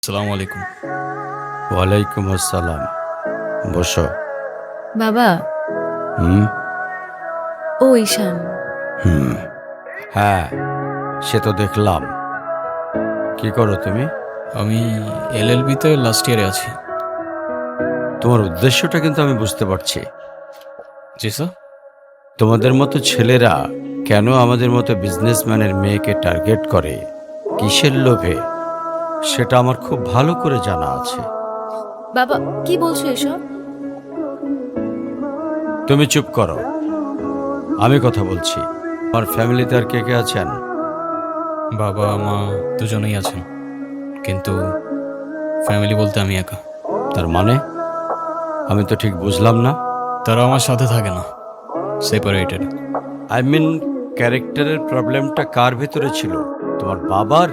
আসসালামু আলাইকুম। ওয়ালাইকুম আসসালাম। বসো। বাবা, হুম। ও ঈশান। হুম। হ্যাঁ, সে তো দেখলাম। কি করো তুমি? আমি এলএলবিতে লাস্ট ইয়ারে আছি। তোমার উদ্দেশ্যটা কিন্তু আমি বুঝতে পারছি। জি স্যার। তোমাদের মতো ছেলেরা কেন আমাদের মতো বিজনেসম্যানের মেয়েকে টার্গেট করে, কিসের লোভে, সেটা আমার খুব ভালো করে জানা আছে। বাবা, কি বলছো এসব? তুমি চুপ করো, আমি কথা বলছি। আমার ফ্যামিলিতে আর কে কে আছেন? বাবা মা দুজনেই আছেন, কিন্তু ফ্যামিলি বলতে আমি একা। তার মানে আমি তো ঠিক বুঝলাম না। তারা আমার সাথে থাকে না, সেপারেটেড। আই মিন, ক্যারেক্টারের প্রবলেমটা কার ভেতরে ছিল, তোমার বাবার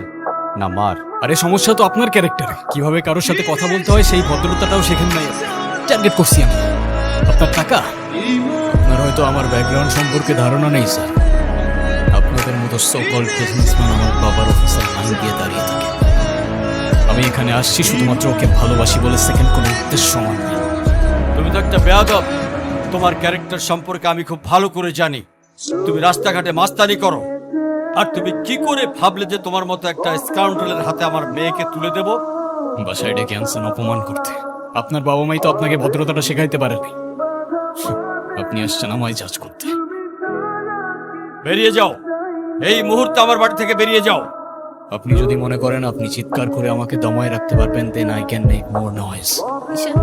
না মার? আরে সমস্যা তো আপনার ক্যারেক্টারে, কিভাবে কারোর সাথে কথা বলতে হয় সেই ভদ্রতাটাও শেখেন নাই। টার্গেট করছি আমি আপনার টাকা। আপনার হয়তো আমার ব্যাকগ্রাউন্ড সম্পর্কে ধারণা নেই স্যার। আপনাদের মতো সকল বিজনেসম্যান আমার বাবার অফিসের লাইন দিয়ে দাঁড়িয়ে থাকে। আমি এখানে আসছি শুধুমাত্র ওকে ভালোবাসি বলে, সেকেন্ড কোনো উদ্দেশ্য আমার নেই। তুমি তো একটা বেয়াদব। তোমার ক্যারেক্টার সম্পর্কে আমি খুব ভালো করে জানি। তুমি রাস্তাঘাটে মাস্তানি করো, আর তুমি কি করে ভাবলে যে তোমার মতো একটা স্কাউন্ডারের হাতে আমার মেয়েকে তুলে দেব? বাসায় ডেকে আনছেন অপমান করতে। আপনার বাবা মাই তো আপনাকে ভদ্রতাটা শেখাইতে পারেনি। আপনি আসছেন আমায় জাজ করতে। বেরিয়ে যাও, এই মুহূর্তে আমার বাড়ি থেকে বেরিয়ে যাও। আপনি যদি মনে করেন আপনি চিৎকার করে আমাকে দমায় রাখতে পারবেন, then I can make more noise. Ishan,